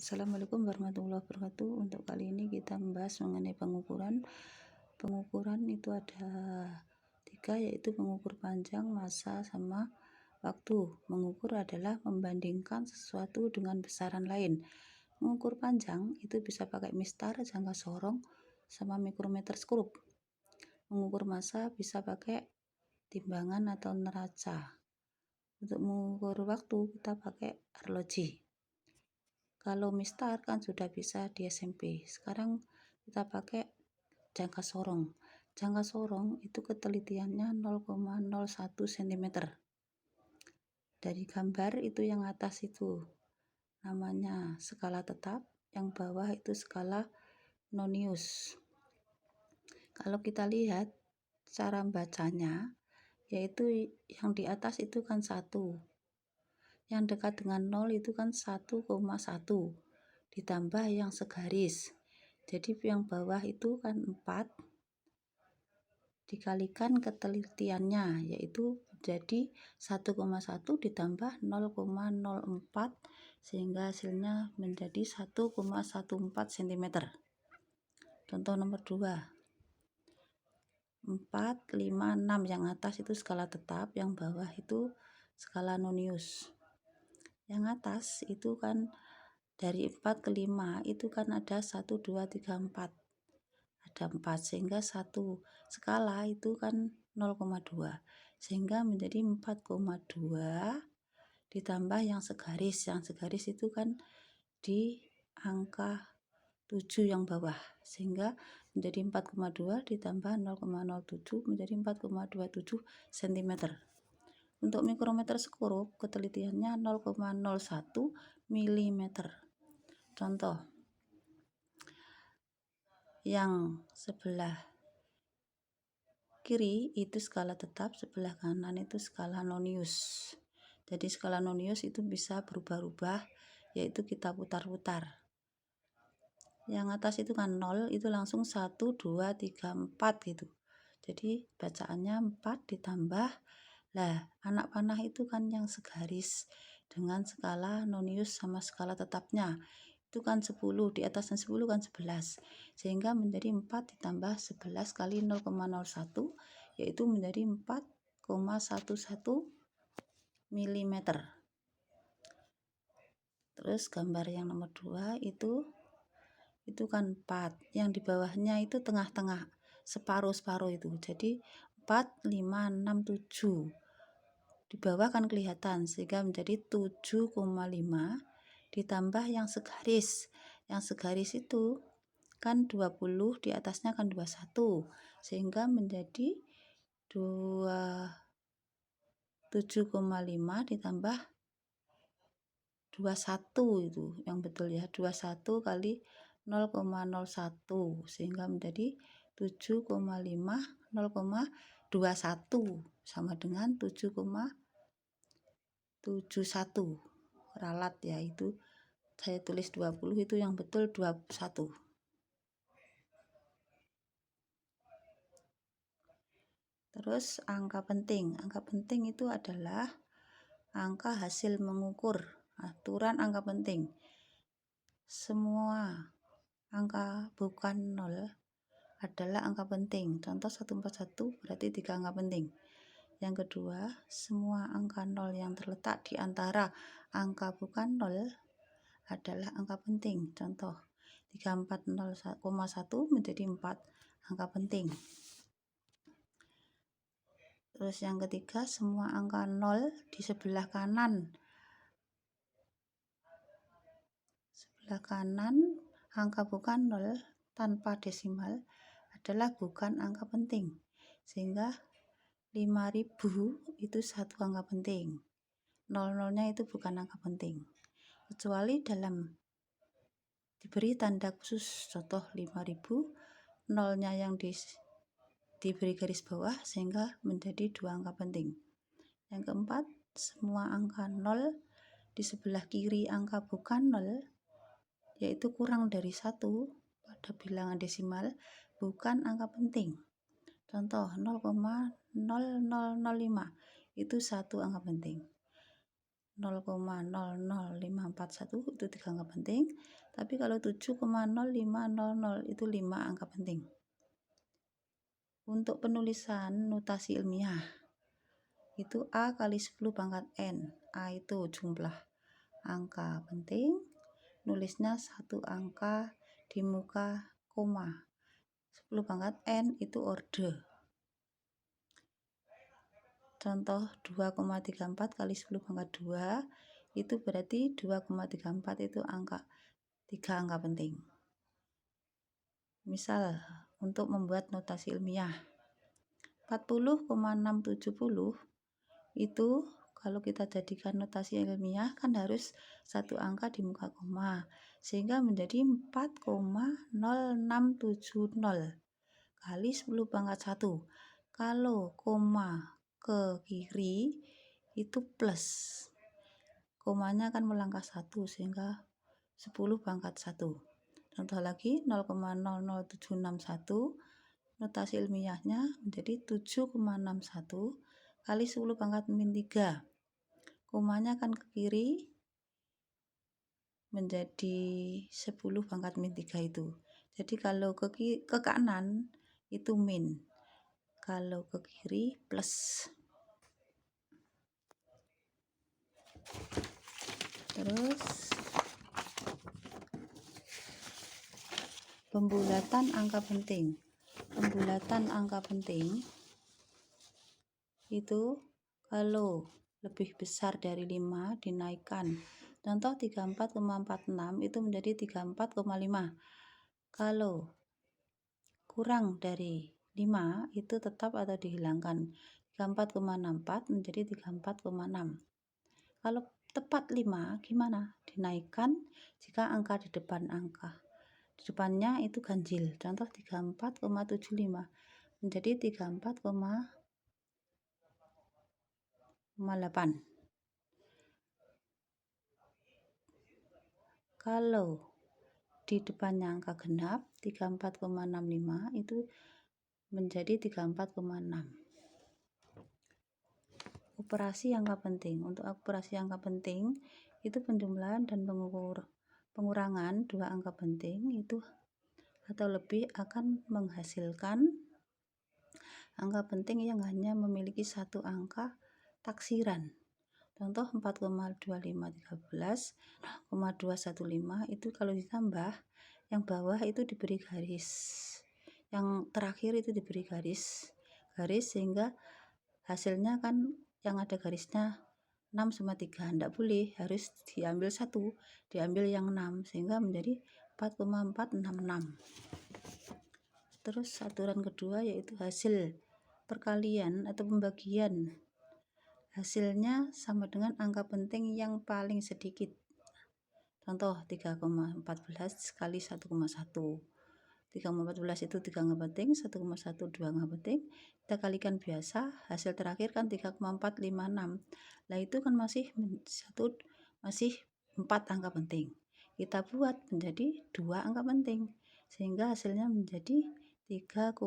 Assalamualaikum warahmatullahi wabarakatuh. Untuk kali ini kita membahas mengenai pengukuran. Pengukuran itu ada 3, yaitu pengukur panjang, massa, sama waktu. Mengukur adalah membandingkan sesuatu dengan besaran lain. Mengukur panjang itu bisa pakai mistar, jangka sorong, sama mikrometer skrup. Mengukur massa bisa pakai timbangan atau neraca. Untuk mengukur waktu kita pakai arloji. Kalau mistar kan sudah bisa di SMP. Sekarang kita pakai jangka sorong. Jangka sorong itu ketelitiannya 0,01 cm. Dari gambar itu yang atas itu namanya skala tetap, yang bawah itu skala nonius. Kalau kita lihat cara bacanya, yaitu yang di atas itu kan 1. Yang dekat dengan 0 itu kan 1,1 ditambah yang segaris. Jadi yang bawah itu kan 4 dikalikan ketelitiannya, yaitu jadi 1,1 ditambah 0,04 sehingga hasilnya menjadi 1,14 cm. Contoh nomor 2. 4, 5, 6 yang atas itu skala tetap, yang bawah itu skala nonius. Yang atas itu kan dari 4 ke 5 itu kan ada 1, 2, 3, 4. Ada 4 sehingga satu skala itu kan 0,2 sehingga menjadi 4,2 ditambah yang segaris. Yang segaris itu kan di angka 7 yang bawah sehingga menjadi 4,2 ditambah 0,07 menjadi 4,27 cm. Untuk mikrometer skrup ketelitiannya 0,01 mm. Contoh, yang sebelah kiri itu skala tetap, sebelah kanan itu skala nonius. Jadi skala nonius itu bisa berubah-ubah, yaitu kita putar-putar. Yang atas itu kan 0, itu langsung 1, 2, 3, 4 gitu. Jadi bacaannya 4 ditambah, lah anak panah itu kan yang segaris dengan skala nonius sama skala tetapnya. Itu kan 10, di atasnya 10 kan 11. Sehingga menjadi 4 ditambah 11 kali 0,01, yaitu menjadi 4,11 mm. Terus gambar yang nomor 2 itu kan 4, yang di bawahnya itu tengah-tengah, separuh-separuh itu. Jadi 4, 5, 6, 7. Di bawah kan kelihatan sehingga menjadi 7,5 ditambah yang segaris. Yang segaris itu kan 20, di atasnya kan 21 sehingga menjadi 7,5 ditambah 21 itu yang betul ya, 21 kali 0,01 sehingga menjadi 7,5 0,21 sama dengan 7,71. Ralat ya, itu saya tulis 20, itu yang betul 21. Terus angka penting. Angka penting itu adalah angka hasil mengukur. Aturan angka penting. Semua angka bukan 0 adalah angka penting. Contoh 141 berarti 3 angka penting. Yang kedua, semua angka 0 yang terletak di antara angka bukan 0 adalah angka penting. Contoh 340,1 menjadi 4 angka penting. Terus yang ketiga, semua angka 0 di sebelah kanan. Sebelah kanan angka bukan 0 tanpa desimal adalah bukan angka penting. Sehingga 5000 itu satu angka penting. 00-nya itu bukan angka penting. Kecuali dalam diberi tanda khusus, contoh 5000, 0-nya yang diberi garis bawah sehingga menjadi 2 angka penting. Yang keempat, semua angka 0 di sebelah kiri angka bukan 0 yaitu kurang dari 1 pada bilangan desimal bukan angka penting. Contoh 0,0005 itu satu angka penting. 0,000541 itu 3 angka penting, tapi kalau 7,0500 itu 5 angka penting. Untuk penulisan notasi ilmiah itu A kali 10 pangkat N. A itu jumlah angka penting, nulisnya 1 angka di muka koma. 10 pangkat N itu orde. Contoh 2,34 kali 10 pangkat 2 itu berarti 2,34 itu 3 angka penting. Misal untuk membuat notasi ilmiah 40,670 itu kalau kita jadikan notasi ilmiah kan harus 1 angka di muka koma, sehingga menjadi 4,0670 kali 10 pangkat 1. Kalau koma ke kiri itu plus, komanya akan melangkah 1 sehingga 10 pangkat 1. Contoh lagi 0,00761, notasi ilmiahnya menjadi 7,61 kali 10 pangkat min 3. Komanya akan ke kiri menjadi 10 pangkat min 3 itu. Jadi kalau ke kanan itu min, kalau ke kiri plus. Terus pembulatan angka penting. Pembulatan angka penting itu kalau lebih besar dari 5 dinaikkan. Contoh 34,46 itu menjadi 34,5. Kalau kurang dari 5 itu tetap atau dihilangkan. 34,64 menjadi 34,6. Kalau tepat 5 gimana? Dinaikkan jika angka di depannya itu ganjil. Contoh 34,75 menjadi 34,8. Kalau di depannya angka genap 34,65 itu menjadi 34,6. Operasi angka penting. Untuk operasi angka penting itu penjumlahan dan pengurangan 2 angka penting itu atau lebih akan menghasilkan angka penting yang hanya memiliki 1 angka taksiran. Contoh 4,2513, 0,215 itu kalau ditambah yang bawah itu diberi garis, yang terakhir itu diberi garis sehingga hasilnya kan yang ada garisnya 6,3. Tidak boleh, harus diambil 1, diambil yang 6 sehingga menjadi 4,466. Terus aturan kedua yaitu hasil perkalian atau pembagian hasilnya sama dengan angka penting yang paling sedikit. Contoh 3,14 kali 1,1. 3,14 itu 3 angka penting, 1,1 2 angka penting. Kita kalikan biasa, hasil terakhir kan 3,456. Lah itu kan masih 4 angka penting. Kita buat menjadi 2 angka penting sehingga hasilnya menjadi 3,4.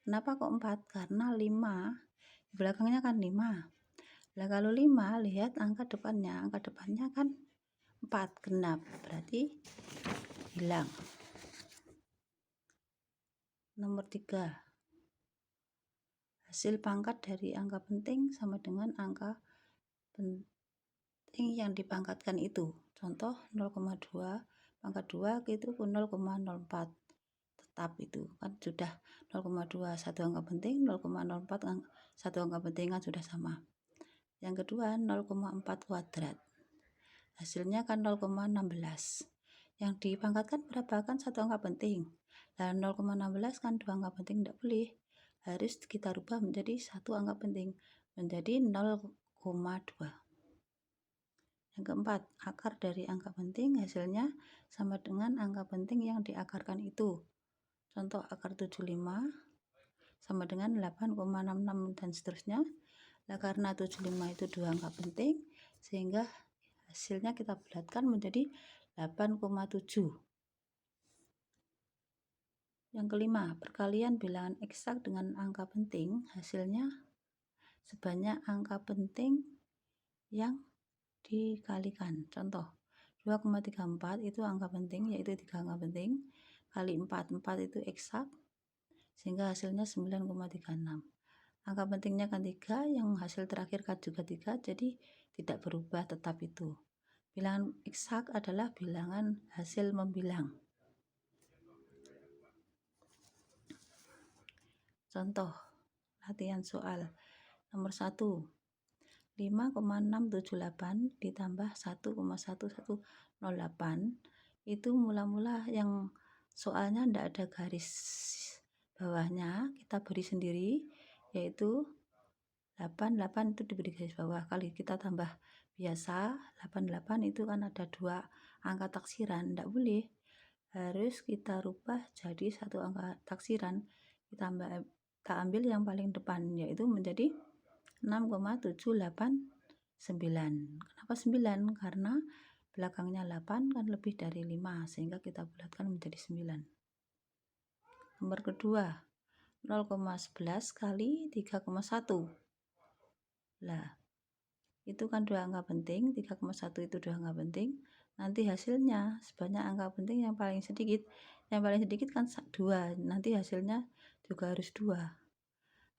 Kenapa kok 4? Karena 5 belakangnya kan 5. Nah kalau 5 lihat angka depannya kan 4 genap, berarti hilang. Nomor 3, hasil pangkat dari angka penting sama dengan angka penting yang dipangkatkan itu. Contoh 0,2 pangkat 2 itu 0,04. Tetap itu kan sudah 0,2 1 angka penting, 0,04 1 angka penting kan sudah sama. Yang kedua 0,4 kuadrat, hasilnya kan 0,16. Yang dipangkatkan berapa? Kan 1 angka penting. Dan 0,16 kan 2 angka penting, tidak boleh, harus kita rubah menjadi 1 angka penting, menjadi 0,2. Yang keempat, akar dari angka penting hasilnya sama dengan angka penting yang diakarkan itu. Contoh akar 75 sama dengan 8,66 dan seterusnya. Nah, karena 75 itu 2 angka penting sehingga hasilnya kita bulatkan menjadi 8,7. Yang kelima, perkalian bilangan eksak dengan angka penting hasilnya sebanyak angka penting yang dikalikan. Contoh, 2,34 itu angka penting, yaitu 3 angka penting, kali 4 itu eksak, sehingga hasilnya 9,36. Angka pentingnya kan 3, yang hasil terakhir kan juga 3, jadi tidak berubah, tetap itu. Bilangan eksak adalah bilangan hasil membilang. Contoh, latihan soal nomor 1. 5,678 ditambah 1,1108 itu mula-mula yang soalnya tidak ada garis bawahnya, kita beri sendiri, yaitu 88 itu diberi garis bawah, kali kita tambah biasa 88 itu kan ada 2 angka taksiran, tidak boleh, harus kita rubah jadi 1 angka taksiran, kita ambil yang paling depan, yaitu menjadi 6,789. Kenapa 9? Karena belakangnya 8 kan lebih dari 5, sehingga kita bulatkan menjadi 9. Nomor kedua, 0,11 kali 3,1. Lah, itu kan 2 angka penting, 3,1 itu 2 angka penting. Nanti hasilnya sebanyak angka penting yang paling sedikit. Yang paling sedikit kan 2, nanti hasilnya juga harus 2.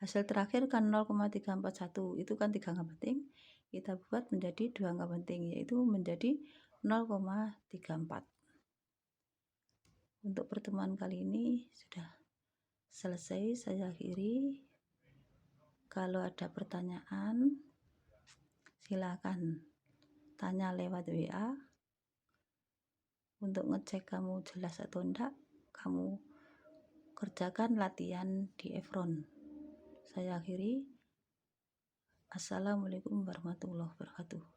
Hasil terakhir kan 0,341, itu kan 3 angka penting, kita buat menjadi 2 angka penting, yaitu menjadi 0,34. Untuk pertemuan kali ini sudah selesai, saya akhiri. Kalau ada pertanyaan, silakan tanya lewat WA. Untuk ngecek kamu jelas atau enggak, kamu kerjakan latihan di Efron. Saya akhiri. Assalamualaikum warahmatullahi wabarakatuh.